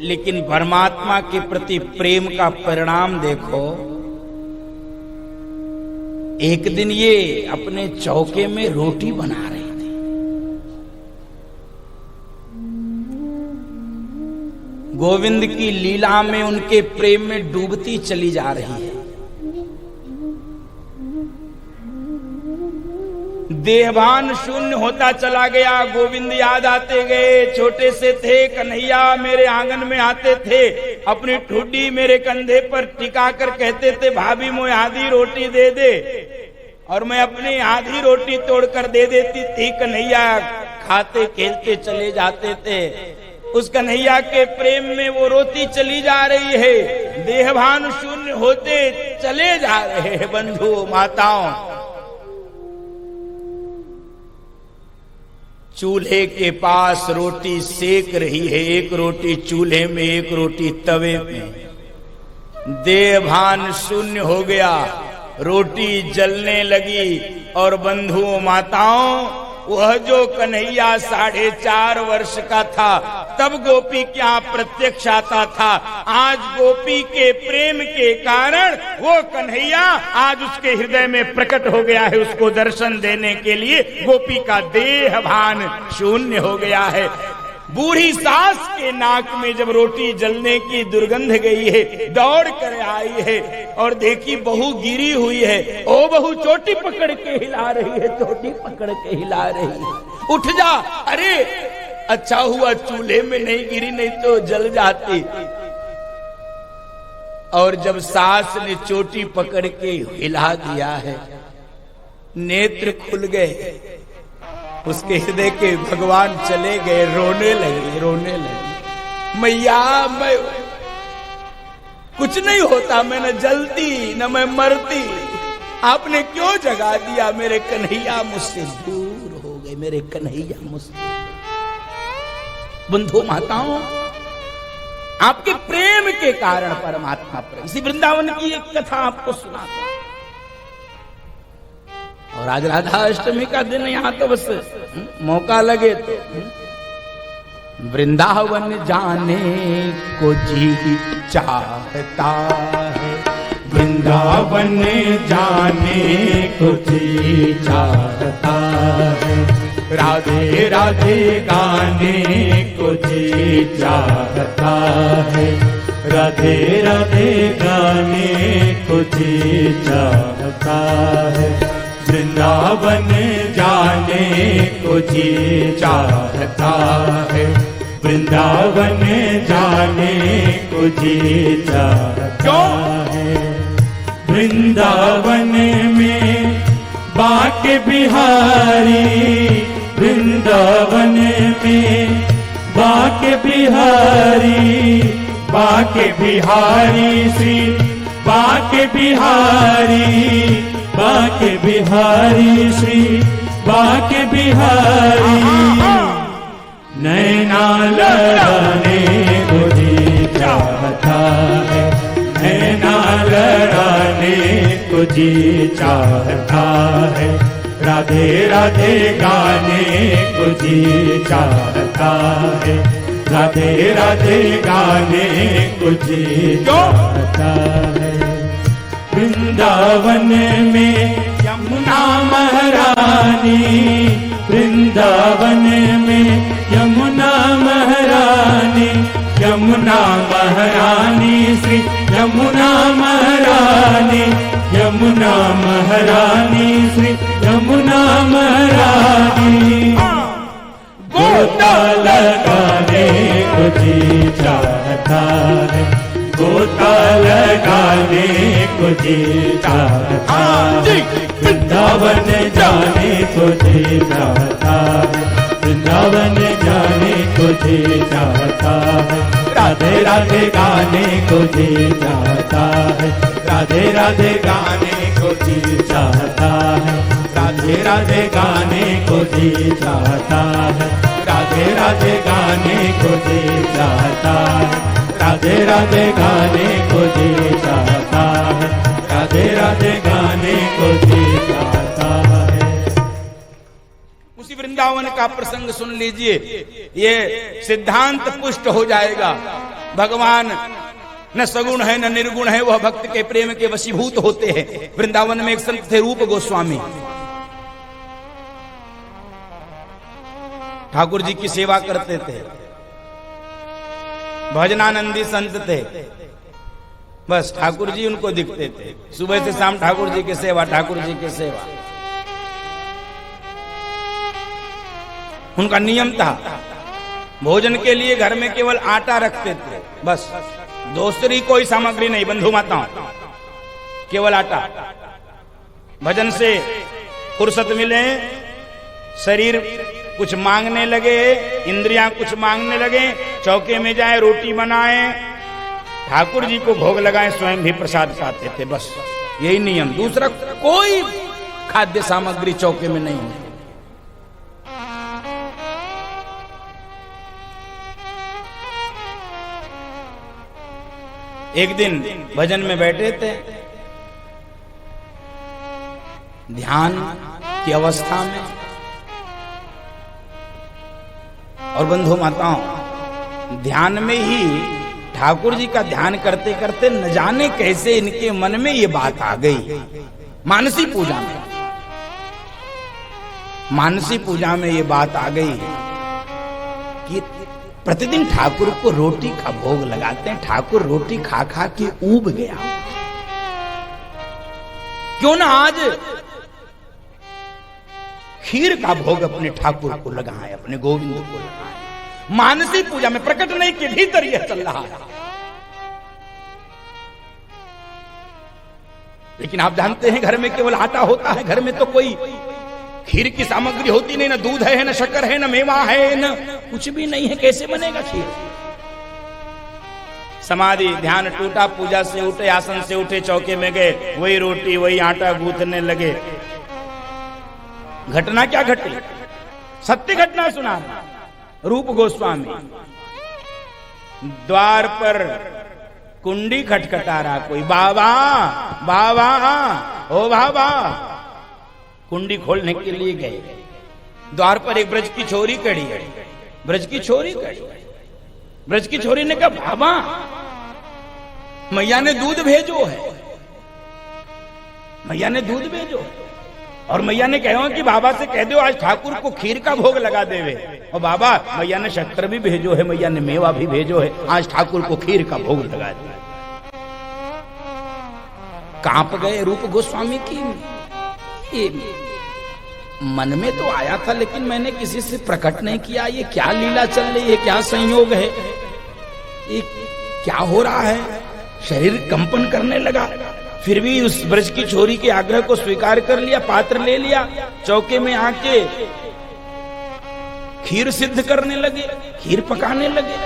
लेकिन परमात्मा के प्रति प्रेम का परिणाम देखो। एक दिन ये अपने चौके में रोटी बना रहे थे। गोविंद की लीला में उनके प्रेम में डूबती चली जा रही है। देहभान शून्य होता चला गया। गोविंद याद आते गए। छोटे से थे कन्हैया मेरे आंगन में आते थे, अपनी ठुड्डी मेरे कंधे पर टिका कर कहते थे भाभी मोए आधी रोटी दे दे, और मैं अपनी आधी रोटी तोड़कर दे देती थी। कन्हैया खाते खेलते चले जाते थे। उस कन्हैया के प्रेम में वो रोती चली जा रही है। देहभान शून्य होते चले जा रहे हैं बंधु माताओं। चूल्हे के पास रोटी सेक रही है, एक रोटी चूल्हे में, एक रोटी तवे में। देहभान शून्य हो गया, रोटी जलने लगी। और बंधुओं माताओं, वह जो कन्हैया 4.5 वर्ष का था तब गोपी क्या प्रत्यक्ष आता था। आज गोपी के प्रेम के कारण वो कन्हैया आज उसके हृदय में प्रकट हो गया है। उसको दर्शन देने के लिए गोपी का देह भान शून्य हो गया है। बूढ़ी सास के नाक में जब रोटी जलने की दुर्गंध गई है, दौड़ कर आई है और देखी बहू गिरी हुई है। ओ बहू चोटी पकड़ के हिला रही है, चोटी पकड़ के हिला रही है, उठ जा। अरे अच्छा हुआ चूल्हे में नहीं गिरी, नहीं तो जल जाती। और जब सास ने चोटी पकड़ के हिला दिया है, नेत्र खुल गए, उसके हृदय के भगवान चले गए। रोने लगे, रोने लगे। मैया मैं कुछ नहीं होता, मैं न जलती न मैं मरती, आपने क्यों जगा दिया। मेरे कन्हैया मुझसे दूर हो गए, मेरे कन्हैया मुझसे। बंधु माताओं, आपके प्रेम के कारण परमात्मा प्रेम। इसी वृंदावन की एक कथा आपको सुनाता हूं। और आज राधा अष्टमी का दिन, यहां तो बस मौका लगे तो वृंदावन जाने को जी चाहता है, वृंदावन जाने को जी चाहता है, राधे राधे गाने को जी चाहता है, राधे राधे गाने को जी चाहता है, वृंदावन जाने को जी चाहता है, वृंदावन जाने को जी चाहता है। वृंदावन में बाके बिहारी, वृंदावन में बाके बिहारी, बाके बिहारी श्री बाके बिहारी, बाके बिहारी श्री बाके बिहारी, नैना लड़ाने को जी चाहता है, नैना लड़ाने को जी चाहता है, राधे राधे गाने को जी चाहता है, राधे राधे गाने को जी चाहता है। वृंदावन में यमुना महारानी, वृंदावन में यमुना महारानी, यमुना महारानी श्री यमुना महारानी, यमुना महारानी श्री यमुना महारानी, गोता लगाने को जी चाहता है, गोता लगाने को जी चाहता है, वृंदावन जाने को जी चाहता है, वृंदावन जाने को जी चाहता है, राधे राधे गाने को जी चाहता है, राधे राधे गाने को जी चाहता है, राधे राधे गाने को जी चाहता है, राधे राधे गाने को जी चाहता है, राधे राधे गाने को जी चाहता है, राधे राधे गाने को जी चाहता है। उसी वृंदावन का प्रसंग सुन लीजिए, ये सिद्धांत पुष्ट हो जाएगा। भगवान न सगुण है न निर्गुण है, वह भक्त के प्रेम के वशीभूत होते हैं। वृंदावन में एक संत थे रूप गोस्वामी, ठाकुर जी की सेवा करते थे, भजनानंदी संत थे। बस ठाकुर जी उनको दिखते थे, सुबह से शाम ठाकुर जी की सेवा, ठाकुर जी की सेवा उनका नियम था। भोजन के लिए घर में केवल आटा रखते थे, बस दूसरी कोई सामग्री नहीं। बंधु माताओं, केवल आटा। भजन से फुर्सत मिले, शरीर कुछ मांगने लगे, इंद्रियां कुछ मांगने लगे, चौके में जाए, रोटी बनाए, ठाकुर जी को भोग लगाए, स्वयं भी प्रसाद पाते थे। बस यही नियम, दूसरा कोई खाद्य सामग्री चौके में नहीं है। एक दिन भजन में बैठे थे, ध्यान की अवस्था में, और बंधु माताओं ध्यान में ही ठाकुर जी का ध्यान करते करते न जाने कैसे इनके मन में ये बात आ गई। मानसी पूजा में, मानसी पूजा में ये बात आ गई कि प्रतिदिन ठाकुर को रोटी का भोग लगाते हैं, ठाकुर रोटी खा खा के ऊब गया, क्यों ना आज खीर का भोग अपने ठाकुर को लगाएं, अपने गोविंद को लगाएं। मानसी पूजा में, प्रकट नहीं के भीतर यह चल रहा है। लेकिन आप जानते हैं घर में केवल आटा होता है, घर में तो कोई खीर की सामग्री होती नहीं, ना दूध है, ना शक्कर है, ना मेवा है, ना कुछ भी नहीं है, कैसे बनेगा खीर? समाधि ध्यान टूटा, पूजा से उठे, आसन से उठे, चौके में गए, वही रोटी वही आटा गूंथने लगे। घटना क्या घटी? सत्य घटना सुना। रूप गोस्वामी द्वार पर कुंडी खटखटा रहा, कोई बाबा बाबा ओ बाबा। कुंडी खोलने के लिए गए, द्वार पर एक ब्रज की छोरी खड़ी है, ब्रज की छोरी खड़ी। ब्रज की छोरी ने कहा, बाबा मैया ने दूध भेजो है, मैया ने दूध भेजो। और मैया ने कहा कि बाबा से कह दो आज ठाकुर को खीर का भोग लगा देवे। और बाबा मैया ने शक्कर भी भेजो है, मैया ने मेवा भी भेजो है, आज ठाकुर को खीर का भोग लगा दे। कांप गए रूप गोस्वामी की। मन में तो आया था, लेकिन मैंने किसी से प्रकट नहीं किया। ये क्या लीला चल रही है, क्या संयोग है, ये क्या हो रहा है? शरीर कंपन करने लगा। फिर भी उस ब्रज की छोरी के आग्रह को स्वीकार कर लिया, पात्र ले लिया, चौके में आके खीर सिद्ध करने लगे, खीर पकाने लगे।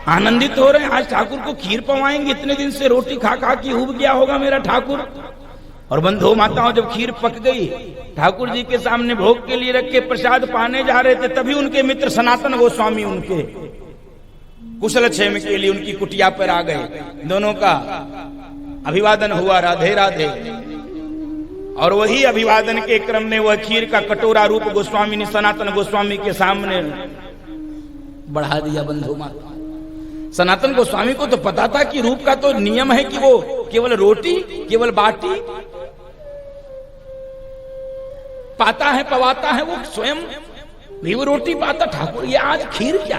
आनंदित हो रहे हैं, आज ठाकुर को खीर पवाएंगे। इतने दिन से रोटी खा खा के उब गया होगा मेरा ठाकुर। और बंधु माताओं, जब खीर पक गई, ठाकुर जी के सामने भोग के लिए रख के प्रसाद पाने जा रहे थे, तभी उनके मित्र सनातन गोस्वामी उनके कुशल क्षेम के लिए उनकी कुटिया पर आ गए। दोनों का अभिवादन हुआ, राधे राधे। और वही अभिवादन के क्रम में वह खीर का कटोरा रूप गोस्वामी ने सनातन गोस्वामी के सामने बढ़ा दिया। बंधु माता, सनातन गोस्वामी को तो पता था कि रूप का तो नियम है कि वो केवल रोटी, केवल बाटी पाता है, पवाता है, वो स्वयं भी वो रोटी पाता। ठाकुर ये आज खीर क्या?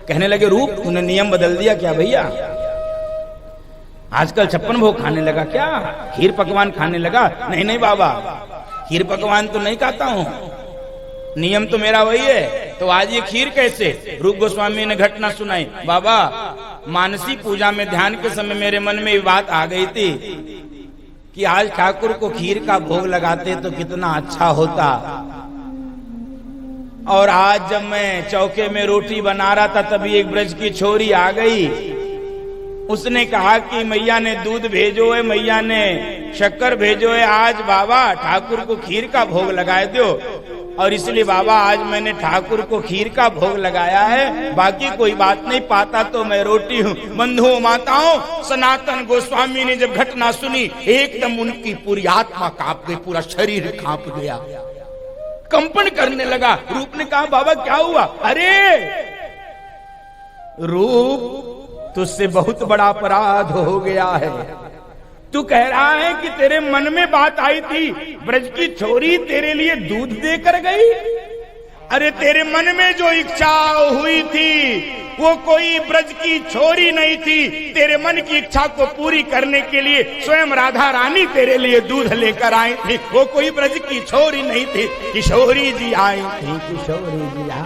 कहने लगे, रूप तूने नियम बदल दिया क्या भैया? आजकल 56 भोग खाने लगा क्या? खीर पकवान खाने लगा? नहीं नहीं बाबा, खीर पकवान तो नहीं खाता हूं, नियम तो मेरा वही है। तो आज ये खीर कैसे? रूप गोस्वामी ने घटना सुनाई। बाबा, मानसी पूजा में ध्यान के समय मेरे मन में ये बात आ गई थी कि आज ठाकुर को खीर का भोग लगाते तो कितना अच्छा होता। और आज जब मैं चौके में रोटी बना रहा था, तभी एक ब्रज की छोरी आ गई। उसने कहा कि मैया ने दूध भेजो है, मैया ने शक्कर भेजो है, आज बाबा ठाकुर को खीर का भोग लगाए दो। और इसलिए बाबा आज मैंने ठाकुर को खीर का भोग लगाया है, बाकी कोई बात नहीं, पाता तो मैं रोटी हूँ। बंधुओं माताओं, सनातन गोस्वामी ने जब घटना सुनी, एकदम उनकी पूरी आत्मा कांप गई, पूरा शरीर कांप गया, कंपन करने लगा। रूप ने कहा, बाबा क्या हुआ? अरे रूप तुझसे बहुत बड़ा अपराध हो गया है। तू कह रहा है कि तेरे मन में बात आई थी, ब्रज की छोरी तेरे लिए दूध देकर गई। अरे तेरे मन में जो इच्छा हुई थी वो कोई ब्रज की छोरी नहीं थी। तेरे मन की इच्छा को पूरी करने के लिए स्वयं राधा रानी तेरे लिए दूध लेकर आई थी। वो कोई ब्रज की छोरी नहीं थी, किशोरी जी आई थी, किशोरी जी आई।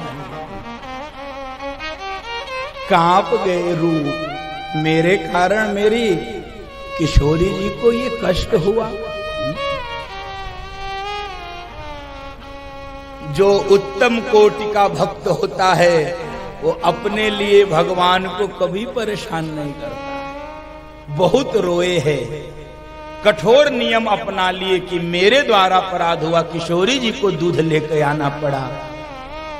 कांप गए रूप, मेरे कारण मेरी किशोरी जी को ये कष्ट हुआ। जो उत्तम कोटि का भक्त होता है वो अपने लिए भगवान को कभी परेशान नहीं करता। बहुत रोए है, कठोर नियम अपना लिए कि मेरे द्वारा अपराध हुआ, किशोरी जी को दूध लेकर आना पड़ा।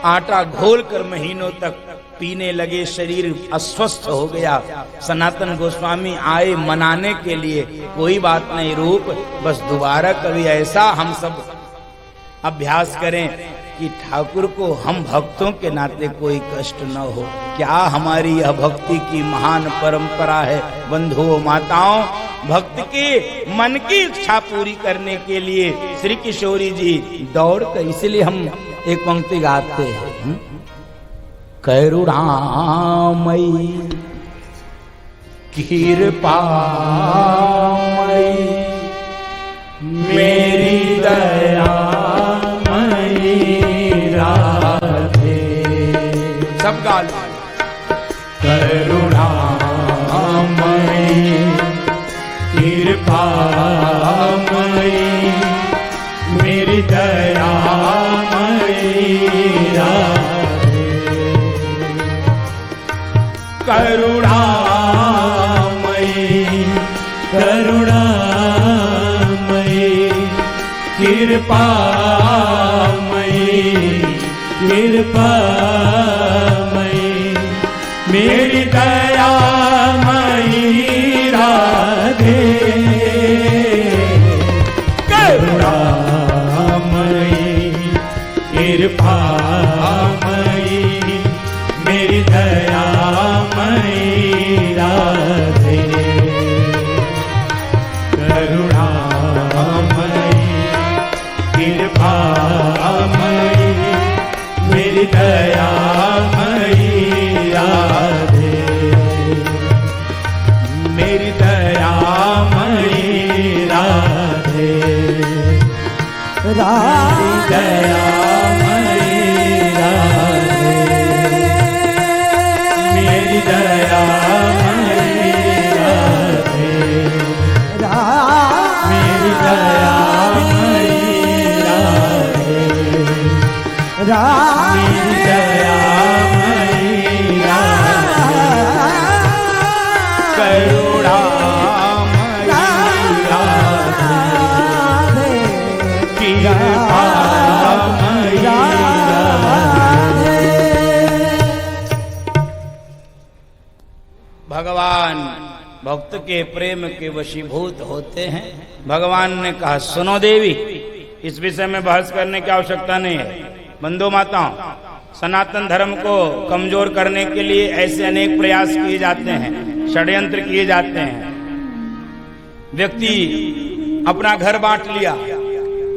आटा घोलकर महीनों तक पीने लगे, शरीर अस्वस्थ हो गया। सनातन गोस्वामी आए मनाने के लिए, कोई बात नहीं रूप, बस दोबारा कभी ऐसा हम सब अभ्यास करें कि ठाकुर को हम भक्तों के नाते कोई कष्ट न हो। क्या हमारी यह भक्ति की महान परंपरा है बंधुओं माताओं। भक्त के मन की इच्छा पूरी करने के लिए श्री किशोरी जी दौड़ कर, इसलिए हम एक पंक्ति गाते हैं, करुणामयी कृपामयी मेरी दया राधे। सब गाल करुणामयी कृपामयी मेरी दयामयी राधे। करुणामयी करुणामयी कृपामयी कृपामयी मेरी दयामयी राधे। करुणामयी कृपामयी मेरी दयामयी राधे। करुणामयी कृपामयी मेरी दयामयी राधे। मेरी दयामयी राधे। मेरी दयामयी राधे। मेरी दयामयी राधे। मेरी दयामयी राधे। मेरी दयामयी राधे। करुणामयी राधे। कृपामयी राधे। भगवान भक्त के प्रेम के वशीभूत होते हैं। भगवान ने कहा, सुनो देवी, इस विषय में बहस करने की आवश्यकता नहीं है। बंधु माताओं, सनातन धर्म को कमजोर करने के लिए ऐसे अनेक प्रयास किए जाते हैं, षड्यंत्र किए जाते हैं। व्यक्ति अपना घर बांट लिया,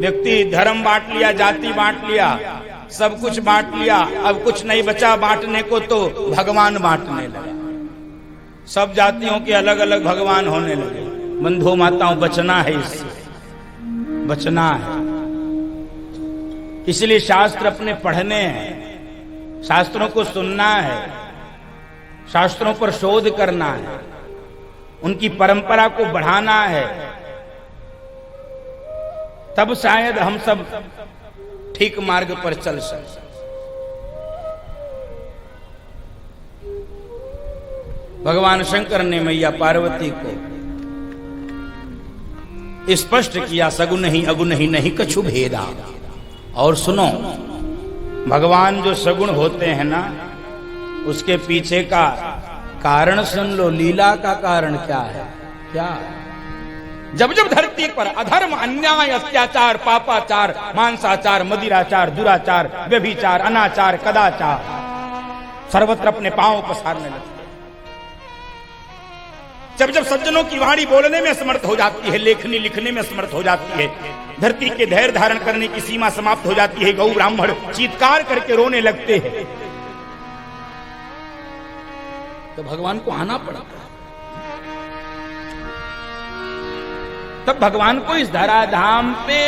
व्यक्ति धर्म बांट लिया, जाति बांट लिया, सब कुछ बांट लिया, अब कुछ नहीं बचा बांटने को तो भगवान बांटने लगा। सब जातियों के अलग अलग भगवान होने लगे। बंधु माताओं, बचना है, इससे बचना है। इसलिए शास्त्र अपने पढ़ने हैं, शास्त्रों को सुनना है, शास्त्रों पर शोध करना है, उनकी परंपरा को बढ़ाना है। तब शायद हम सब ठीक मार्ग पर चल सकें। भगवान शंकर ने मैया पार्वती को स्पष्ट किया, सगुन ही अगुन ही नहीं कछु भेदा। और सुनो, भगवान जो सगुण होते हैं ना, उसके पीछे का कारण सुन लो। लीला का कारण क्या है? क्या? जब जब धरती पर अधर्म, अन्याय, अत्याचार, पापाचार, मांसाचार, मदिराचार, दुराचार, व्यभिचार, अनाचार, कदाचार, सर्वत्र अपने पांव पसारने लगते। जब जब सज्जनों की वाणी बोलने में असमर्थ हो जाती है, लेखनी लिखने में असमर्थ हो जाती है, धरती के धैर्य धारण करने की सीमा समाप्त हो जाती है, गौ ब्राह्मण चीत्कार करके रोने लगते हैं, तो भगवान को आना पड़ता है। तब भगवान को इस धराधाम पे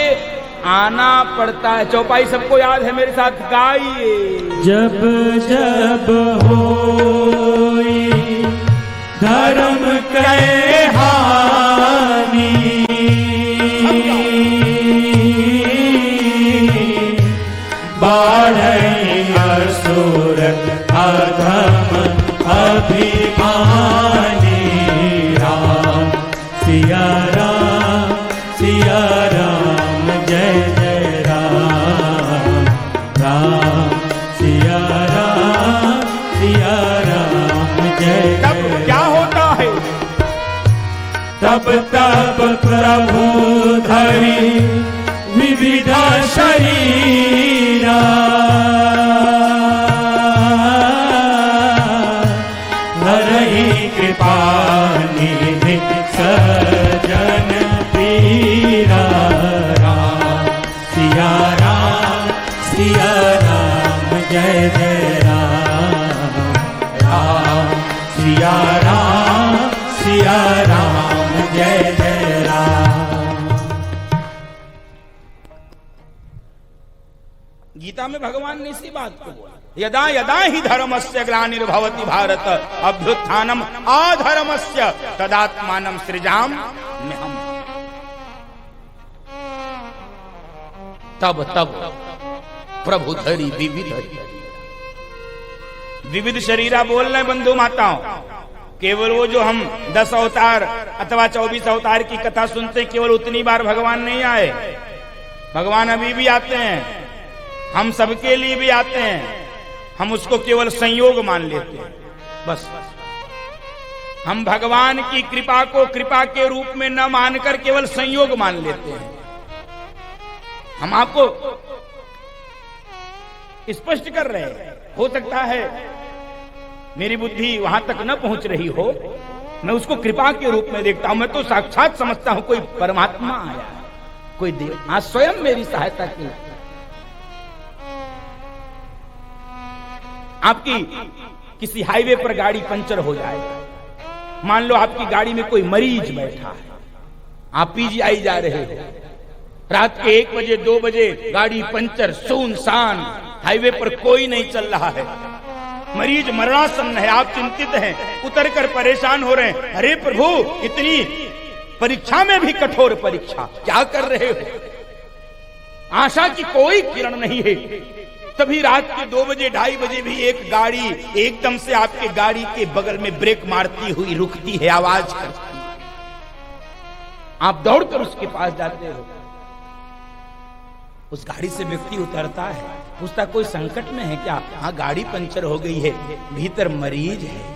आना पड़ता है। चौपाई सबको याद है, मेरे साथ गाइए। जब जब होई धर्म के हानि, बाढ़ई असुर अधम अभिमानी, राम सिया राम सिया राम जय जय राम, राम सिया राम जय। तब क्या होता है? तब तब प्रभु धरि विविध शरीरा, हरहि कृपा निधि सजन पीरा, राम सिया राम जय जय राम, राम सिया राम जय जय राम। गीता में भगवान ने इसी बात को बोला, यदा यदा ही धर्मस्य ग्लानिर्भवति भारत अभ्युत्थानम अधर्मस्य तदात्मानं सृजाम्यहम्। तब तब प्रभु धरि विविध शरीरा बोल रहे बंधु माताओं। केवल वो जो हम 10 अवतार अथवा 24 अवतार की कथा सुनते, केवल उतनी बार भगवान नहीं आए। भगवान अभी भी आते हैं, हम सबके लिए भी आते हैं। हम उसको केवल संयोग मान लेते हैं, बस। हम भगवान की कृपा को कृपा के रूप में न मानकर केवल संयोग मान लेते हैं। हम आपको स्पष्ट कर रहे हैं, हो सकता है मेरी बुद्धि वहां तक न पहुंच रही हो, मैं उसको कृपा के रूप में देखता हूं। मैं तो साक्षात समझता हूं कोई परमात्मा आया, कोई देव आज स्वयं मेरी सहायता की। आपकी किसी हाईवे पर गाड़ी पंचर हो जाए, मान लो आपकी गाड़ी में कोई मरीज बैठा है, आप पीजीआई जा रहे हो, रात के 1 बजे 2 बजे गाड़ी पंचर, सुनसान, हाईवे पर कोई नहीं चल रहा है, मरीज मरणासन्न है, आप चिंतित हैं, उतर कर परेशान हो रहे हैं। अरे प्रभु, इतनी परीक्षा में भी कठोर परीक्षा, क्या कर रहे हो? आशा की कोई किरण नहीं है। तभी रात के 2 बजे 2:30 बजे भी एक गाड़ी एकदम से आपके गाड़ी के बगल में ब्रेक मारती हुई रुकती है, आवाज करती है। आप दौड़कर उसके पास जाते हो, उस गाड़ी से व्यक्ति उतरता है, पूछता कोई संकट में है क्या? हाँ, गाड़ी पंचर हो गई है, भीतर मरीज है।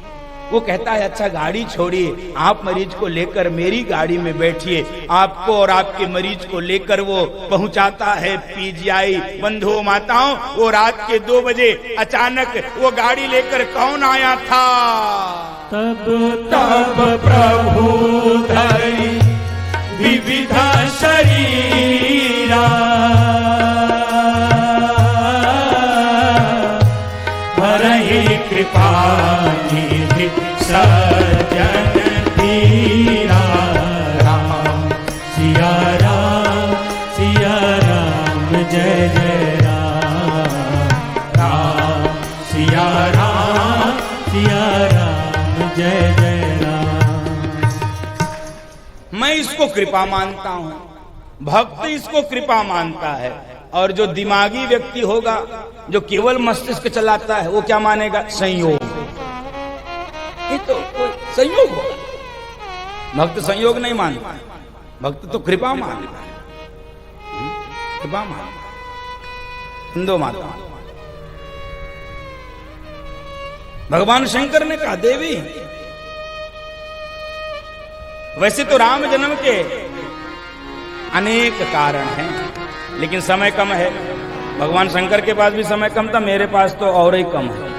वो कहता है अच्छा गाड़ी छोड़िए, आप मरीज को लेकर मेरी गाड़ी में बैठिए। आपको और आपके मरीज को लेकर वो पहुंचाता है पीजीआई। बंधुओं माताओं, वो रात के 2 बजे अचानक वो गाड़ी लेकर कौन आया था? तब तब प्रभु धरि विविध शरीरा, हरहि कृपा निधि सजन पीरा, राम सिया राम जय जय राम, राम सिया राम जय जय राम। मैं इसको कृपा मानता हूं, भक्त इसको कृपा मानता है। और जो दिमागी व्यक्ति होगा, जो केवल मस्तिष्क चलाता है, वो क्या मानेगा? संयोग। ये तो संयोग होगा। भक्त संयोग नहीं मानता, भक्त तो कृपा मानता है, कृपा मानता है। हिंदू माता भगवान शंकर ने कहा देवी, वैसे तो राम जन्म के अनेक कारण हैं, लेकिन समय कम है। भगवान शंकर के पास भी समय कम था, मेरे पास तो और ही कम है।